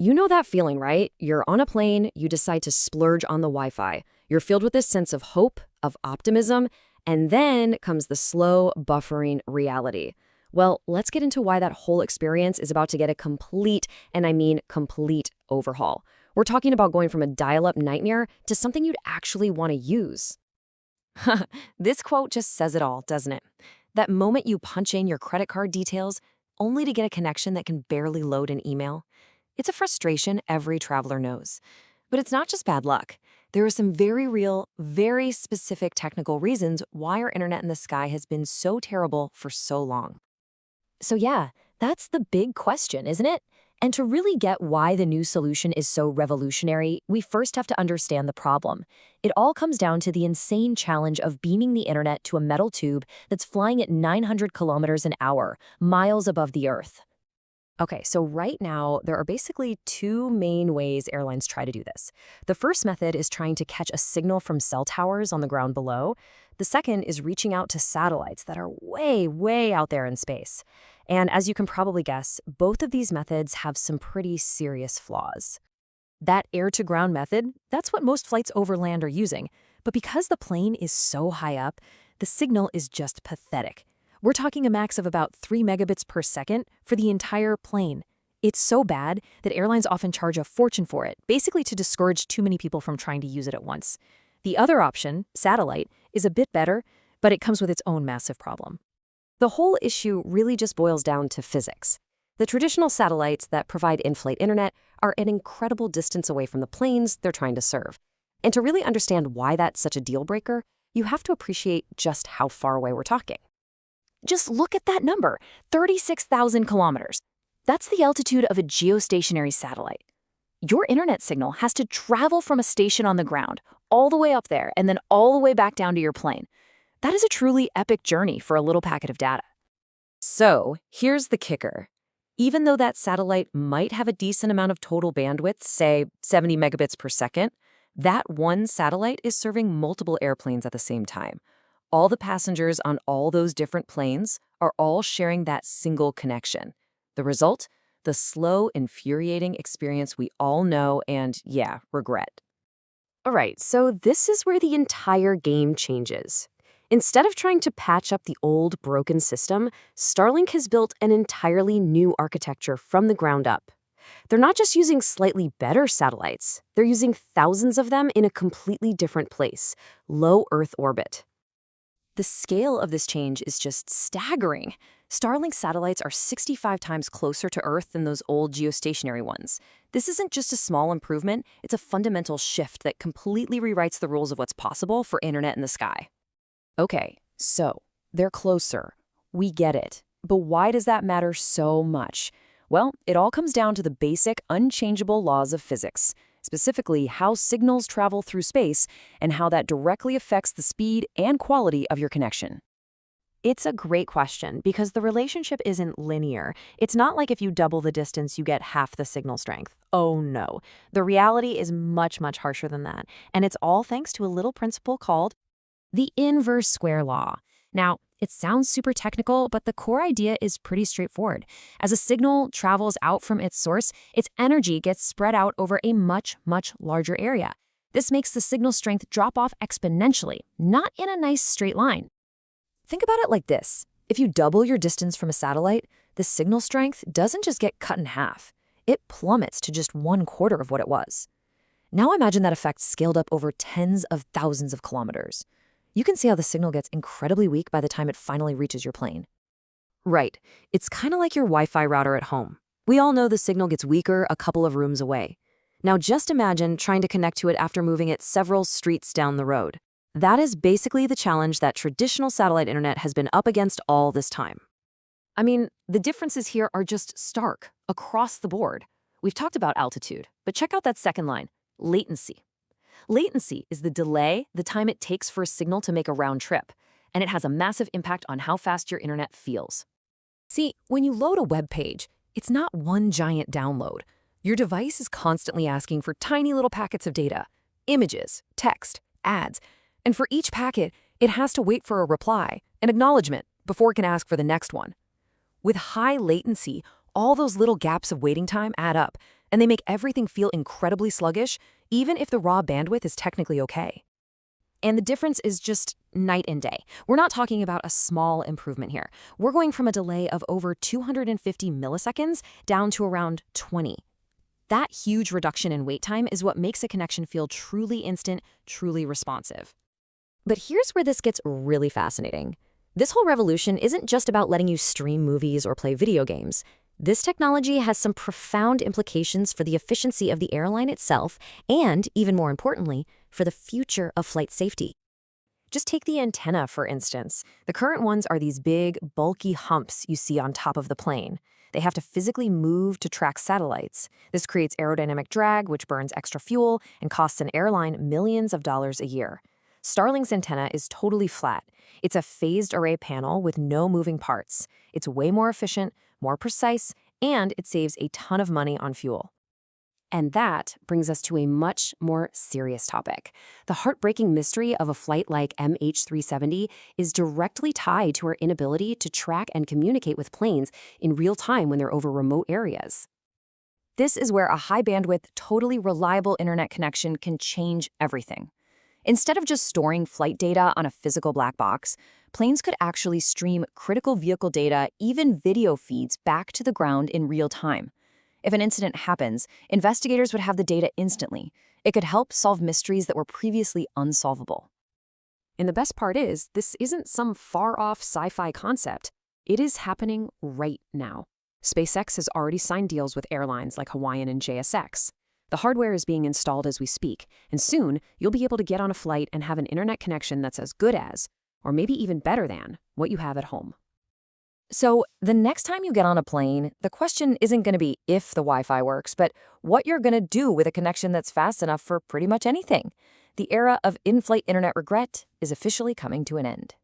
You know that feeling, right? You're on a plane, you decide to splurge on the Wi-Fi. You're filled with this sense of hope, of optimism, and then comes the slow, buffering reality. Well, let's get into why that whole experience is about to get a complete, and I mean complete, overhaul. We're talking about going from a dial-up nightmare to something you'd actually want to use. This quote just says it all, doesn't it? That moment you punch in your credit card details only to get a connection that can barely load an email. It's a frustration every traveler knows. But it's not just bad luck. There are some very real, very specific technical reasons why our internet in the sky has been so terrible for so long. So yeah, that's the big question, isn't it? And to really get why the new solution is so revolutionary, we first have to understand the problem. It all comes down to the insane challenge of beaming the internet to a metal tube that's flying at 900 kilometers an hour, miles above the Earth. Okay, so right now, there are basically two main ways airlines try to do this. The first method is trying to catch a signal from cell towers on the ground below. The second is reaching out to satellites that are way, way out there in space. And as you can probably guess, both of these methods have some pretty serious flaws. That air-to-ground method, that's what most flights over land are using. But because the plane is so high up, the signal is just pathetic. We're talking a max of about 3 megabits per second for the entire plane. It's so bad that airlines often charge a fortune for it, basically to discourage too many people from trying to use it at once. The other option, satellite, is a bit better, but it comes with its own massive problem. The whole issue really just boils down to physics. The traditional satellites that provide in-flight internet are an incredible distance away from the planes they're trying to serve. And to really understand why that's such a deal breaker, you have to appreciate just how far away we're talking. Just look at that number, 36,000 kilometers. That's the altitude of a geostationary satellite. Your internet signal has to travel from a station on the ground, all the way up there, and then all the way back down to your plane. That is a truly epic journey for a little packet of data. So, here's the kicker. Even though that satellite might have a decent amount of total bandwidth, say 70 megabits per second, that one satellite is serving multiple airplanes at the same time. All the passengers on all those different planes are all sharing that single connection. The result? The slow, infuriating experience we all know and, yeah, regret. All right, so this is where the entire game changes. Instead of trying to patch up the old, broken system, Starlink has built an entirely new architecture from the ground up. They're not just using slightly better satellites, they're using thousands of them in a completely different place, low Earth orbit. The scale of this change is just staggering. Starlink satellites are 65 times closer to Earth than those old geostationary ones. This isn't just a small improvement, it's a fundamental shift that completely rewrites the rules of what's possible for internet in the sky. Okay, so they're closer. We get it. But why does that matter so much? Well, it all comes down to the basic, unchangeable laws of physics. Specifically, how signals travel through space and how that directly affects the speed and quality of your connection. It's a great question because the relationship isn't linear. It's not like if you double the distance, you get half the signal strength. Oh no. The reality is much, much harsher than that. And it's all thanks to a little principle called the inverse square law. Now, it sounds super technical, but the core idea is pretty straightforward. As a signal travels out from its source, its energy gets spread out over a much, much larger area. This makes the signal strength drop off exponentially, not in a nice straight line. Think about it like this. If you double your distance from a satellite, the signal strength doesn't just get cut in half. It plummets to just 1/4 of what it was. Now imagine that effect scaled up over tens of thousands of kilometers. You can see how the signal gets incredibly weak by the time it finally reaches your plane. Right. It's kind of like your Wi-Fi router at home. We all know the signal gets weaker a couple of rooms away. Now just imagine trying to connect to it after moving it several streets down the road. That is basically the challenge that traditional satellite internet has been up against all this time. I mean, the differences here are just stark, across the board. We've talked about altitude, but check out that second line, latency. Latency is the delay, the time it takes for a signal to make a round trip, and it has a massive impact on how fast your internet feels. See, when you load a web page, it's not one giant download. Your device is constantly asking for tiny little packets of data, images, text, ads, and for each packet, it has to wait for a reply, an acknowledgement, before it can ask for the next one. With high latency, all those little gaps of waiting time add up, and they make everything feel incredibly sluggish, even if the raw bandwidth is technically okay. And the difference is just night and day. We're not talking about a small improvement here. We're going from a delay of over 250 milliseconds down to around 20. That huge reduction in wait time is what makes a connection feel truly instant, truly responsive. But here's where this gets really fascinating. This whole revolution isn't just about letting you stream movies or play video games. This technology has some profound implications for the efficiency of the airline itself and, even more importantly, for the future of flight safety. Just take the antenna, for instance. The current ones are these big, bulky humps you see on top of the plane. They have to physically move to track satellites. This creates aerodynamic drag, which burns extra fuel and costs an airline millions of dollars a year. Starlink's antenna is totally flat. It's a phased array panel with no moving parts. It's way more efficient, more precise, and it saves a ton of money on fuel. And that brings us to a much more serious topic. The heartbreaking mystery of a flight like MH370 is directly tied to our inability to track and communicate with planes in real time when they're over remote areas. This is where a high-bandwidth, totally reliable internet connection can change everything. Instead of just storing flight data on a physical black box, planes could actually stream critical vehicle data, even video feeds, back to the ground in real time. If an incident happens, investigators would have the data instantly. It could help solve mysteries that were previously unsolvable. And the best part is, this isn't some far-off sci-fi concept. It is happening right now. SpaceX has already signed deals with airlines like Hawaiian and JSX. The hardware is being installed as we speak, and soon you'll be able to get on a flight and have an internet connection that's as good as, or maybe even better than, what you have at home. So the next time you get on a plane, the question isn't going to be if the Wi-Fi works, but what you're going to do with a connection that's fast enough for pretty much anything. The era of in-flight internet regret is officially coming to an end.